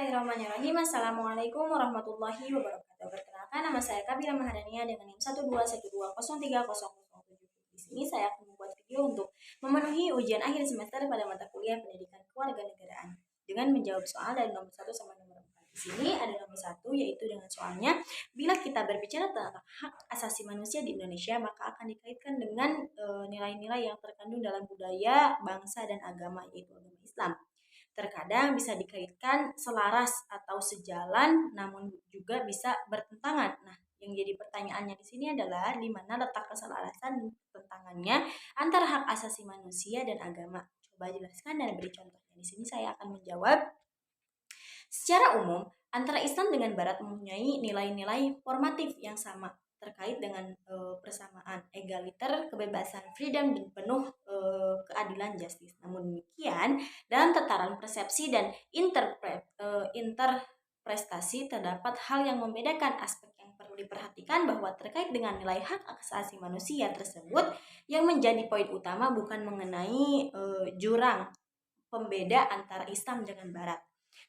Bismillahirrahmanirrahim. Assalamualaikum warahmatullahi wabarakatuh. Perkenalkan, nama saya Kabila Mahadania dengan NIM 121203007. Di sini saya akan membuat video untuk memenuhi ujian akhir semester pada mata kuliah Pendidikan Kewarganegaraan dengan menjawab soal dari nomor 1 sampai nomor 4. Di sini ada nomor 1 yaitu dengan soalnya, bila kita berbicara tentang hak asasi manusia di Indonesia, maka akan dikaitkan dengan nilai-nilai yang terkandung dalam budaya, bangsa, dan agama, yaitu agama Islam. Terkadang bisa dikaitkan selaras atau sejalan, namun juga bisa bertentangan. Nah, yang jadi pertanyaannya di sini adalah di mana letak keselarasan dan pertentangannya antara hak asasi manusia dan agama. Coba jelaskan dan beri contohnya. Di sini saya akan menjawab. Secara umum, antara Islam dengan Barat mempunyai nilai-nilai formatif yang sama terkait dengan persamaan, egaliter, kebebasan, freedom, dan penuh keadilan, justice. Namun demikian, dalam tataran persepsi dan interpretasi terdapat hal yang membedakan. Aspek yang perlu diperhatikan bahwa terkait dengan nilai hak asasi manusia tersebut, yang menjadi poin utama bukan mengenai jurang pembeda antara Islam dengan Barat,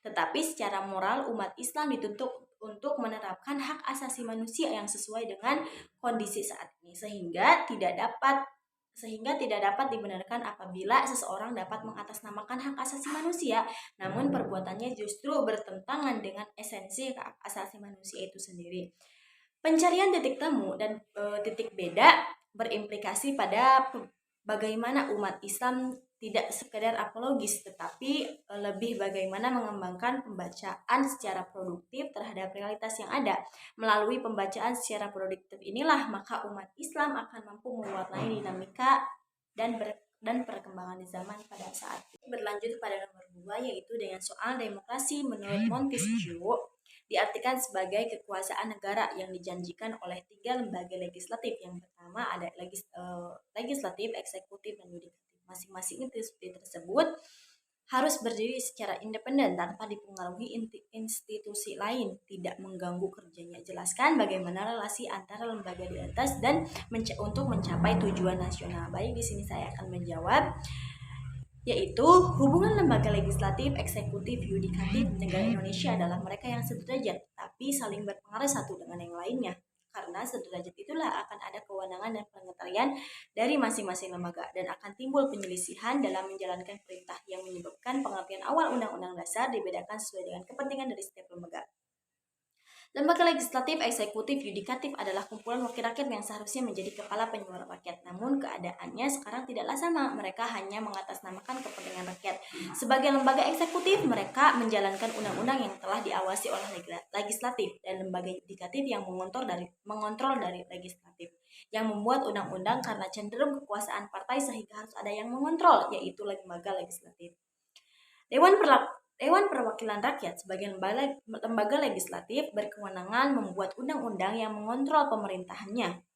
tetapi secara moral umat Islam dituntut untuk menerapkan hak asasi manusia yang sesuai dengan kondisi saat ini, sehingga tidak dapat dibenarkan apabila seseorang dapat mengatasnamakan hak asasi manusia, namun perbuatannya justru bertentangan dengan esensi hak asasi manusia itu sendiri. Pencarian titik temu dan titik beda berimplikasi pada bagaimana umat Islam tidak sekedar apologis, tetapi lebih bagaimana mengembangkan pembacaan secara produktif terhadap realitas yang ada. Melalui pembacaan secara produktif inilah, maka umat Islam akan mampu mewarnai dinamika dan perkembangan di zaman pada saat ini. Berlanjut pada nomor 2, yaitu dengan soal demokrasi. Menurut Montesquieu, diartikan sebagai kekuasaan negara yang dijanjikan oleh 3 lembaga legislatif. Yang pertama ada legislatif, eksekutif, dan yudikatif. Masing-masing institusi tersebut harus berdiri secara independen tanpa dipengaruhi institusi lain, tidak mengganggu kerjanya. Jelaskan bagaimana relasi antara lembaga di atas dan untuk mencapai tujuan nasional. Baik, di sini saya akan menjawab, yaitu hubungan lembaga legislatif, eksekutif, yudikatif negara Indonesia adalah mereka yang sederajat, tapi saling berpengaruh satu dengan yang lainnya. Karena sederajat itulah akan ada kewenangan dan pengetarian dari masing-masing lembaga, dan akan timbul penyelisihan dalam menjalankan perintah yang menyebabkan pengertian awal Undang-Undang Dasar dibedakan sesuai dengan kepentingan dari setiap lembaga. Lembaga legislatif, eksekutif, yudikatif adalah kumpulan wakil rakyat yang seharusnya menjadi kepala penyuara rakyat. Namun keadaannya sekarang tidaklah sama. Mereka hanya mengatasnamakan kepentingan rakyat. Sebagai lembaga eksekutif, mereka menjalankan undang-undang yang telah diawasi oleh legislatif, dan lembaga yudikatif yang mengontrol dari legislatif, yang membuat undang-undang karena cenderung kekuasaan partai sehingga harus ada yang mengontrol, yaitu lembaga legislatif. Dewan Perwakilan Rakyat sebagai lembaga legislatif berkewenangan membuat undang-undang yang mengontrol pemerintahannya.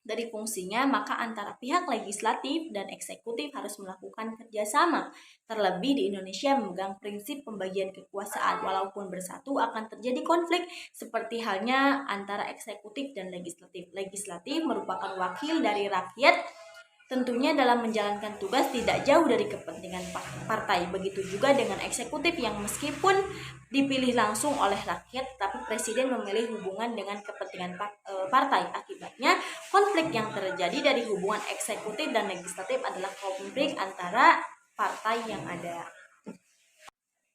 Dari fungsinya, maka antara pihak legislatif dan eksekutif harus melakukan kerjasama. Terlebih di Indonesia memegang prinsip pembagian kekuasaan. Walaupun bersatu akan terjadi konflik, seperti halnya antara eksekutif dan legislatif. Legislatif merupakan wakil dari rakyat, tentunya dalam menjalankan tugas tidak jauh dari kepentingan partai. Begitu juga dengan eksekutif yang meskipun dipilih langsung oleh rakyat, tapi presiden memilih hubungan dengan kepentingan partai. Akibatnya, konflik yang terjadi dari hubungan eksekutif dan legislatif adalah konflik antara partai yang ada.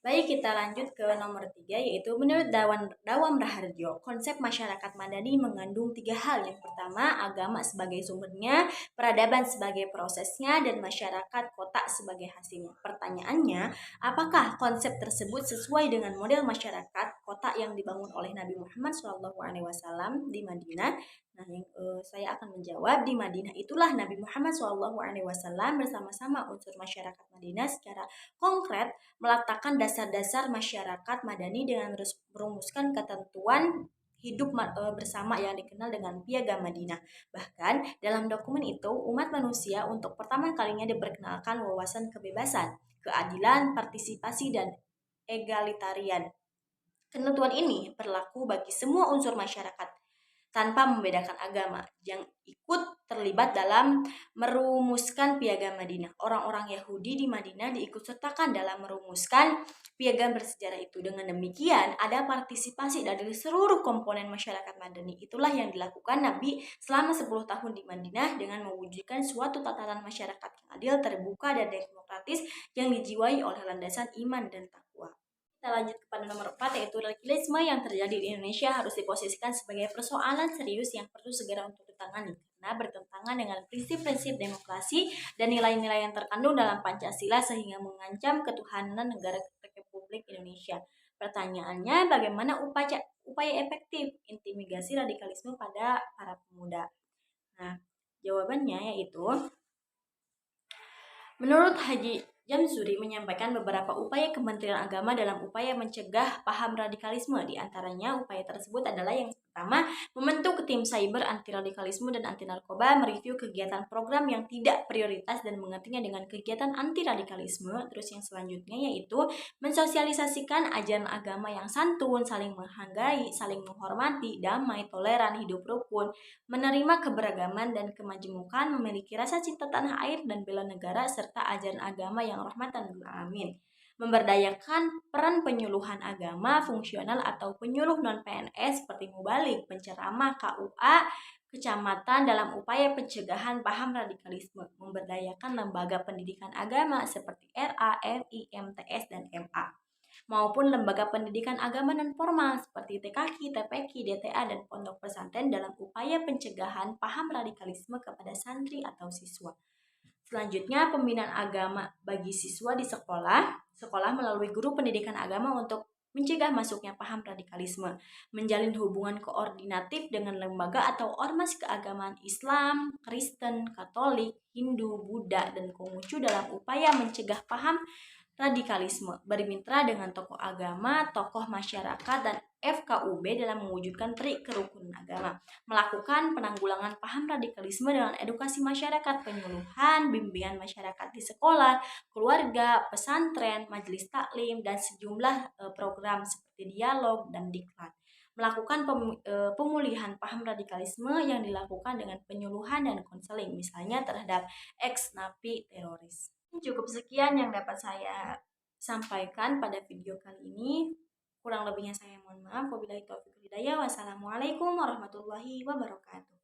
Baik, kita lanjut ke nomor 3, yaitu menurut Dawam Raharjo, konsep masyarakat madani mengandung 3 hal. Yang pertama, agama sebagai sumbernya, peradaban sebagai prosesnya, dan masyarakat kota sebagai hasilnya. Pertanyaannya, apakah konsep tersebut sesuai dengan model masyarakat kota yang dibangun oleh Nabi Muhammad SAW di Madinah? Nah, saya akan menjawab, di Madinah itulah Nabi Muhammad SAW bersama-sama unsur masyarakat Madinah secara konkret meletakkan dasar-dasar masyarakat madani dengan merumuskan ketentuan hidup bersama yang dikenal dengan Piagam Madinah. Bahkan dalam dokumen itu, umat manusia untuk pertama kalinya diperkenalkan wawasan kebebasan, keadilan, partisipasi, dan egalitarian. Ketentuan ini berlaku bagi semua unsur masyarakat. tanpa membedakan agama yang ikut terlibat dalam merumuskan Piagam Madinah. Orang-orang Yahudi di Madinah diikutsertakan dalam merumuskan piagam bersejarah itu. Dengan demikian, ada partisipasi dari seluruh komponen masyarakat Madani. Itulah yang dilakukan Nabi selama 10 tahun di Madinah dengan mewujudkan suatu tatanan masyarakat yang adil, terbuka, dan demokratis yang dijiwai oleh landasan iman dan takwa. Kita lanjut kepada nomor 4, yaitu radikalisme yang terjadi di Indonesia harus diposisikan sebagai persoalan serius yang perlu segera untuk ditangani karena bertentangan dengan prinsip-prinsip demokrasi dan nilai-nilai yang terkandung dalam Pancasila sehingga mengancam ketuhanan negara Republik Indonesia. Pertanyaannya, bagaimana upaya efektif intimidasi radikalisme pada para pemuda? Nah, jawabannya yaitu menurut Haji Jamsuri menyampaikan beberapa upaya Kementerian Agama dalam upaya mencegah paham radikalisme. Di antaranya upaya tersebut adalah yang pertama, membentuk tim cyber anti radikalisme dan anti narkoba, mereview kegiatan program yang tidak prioritas dan menggantinya dengan kegiatan anti radikalisme. Terus yang selanjutnya yaitu mensosialisasikan ajaran agama yang santun, saling menghargai, saling menghormati, damai, toleran, hidup rukun, menerima keberagaman dan kemajemukan, memiliki rasa cinta tanah air dan bela negara, serta ajaran agama yang rahmatan lil alamin. Memberdayakan peran penyuluhan agama fungsional atau penyuluh non-PNS seperti mubalik, penceramah, KUA, kecamatan dalam upaya pencegahan paham radikalisme. Memberdayakan lembaga pendidikan agama seperti RA, RI, MTS, dan MA maupun lembaga pendidikan agama non-formal seperti TKQ, TPQ, DTA, dan pondok pesantren dalam upaya pencegahan paham radikalisme kepada santri atau siswa. Selanjutnya, pembinaan agama bagi siswa di sekolah. Sekolah melalui guru pendidikan agama untuk mencegah masuknya paham radikalisme, menjalin hubungan koordinatif dengan lembaga atau ormas keagamaan Islam, Kristen, Katolik, Hindu, Buddha, dan Konghucu dalam upaya mencegah paham radikalisme, bermitra dengan tokoh agama, tokoh masyarakat, dan FKUB dalam mewujudkan tri kerukunan agama, melakukan penanggulangan paham radikalisme dengan edukasi masyarakat, penyuluhan, bimbingan masyarakat di sekolah, keluarga, pesantren, majelis taklim, dan sejumlah program seperti dialog dan diklat. Melakukan pemulihan paham radikalisme yang dilakukan dengan penyuluhan dan konseling, misalnya terhadap ex-napi teroris. Cukup sekian yang dapat saya sampaikan pada video kali ini. Kurang lebihnya saya mohon maaf. Wabillahi taufiq wal hidayah. Wassalamualaikum warahmatullahi wabarakatuh.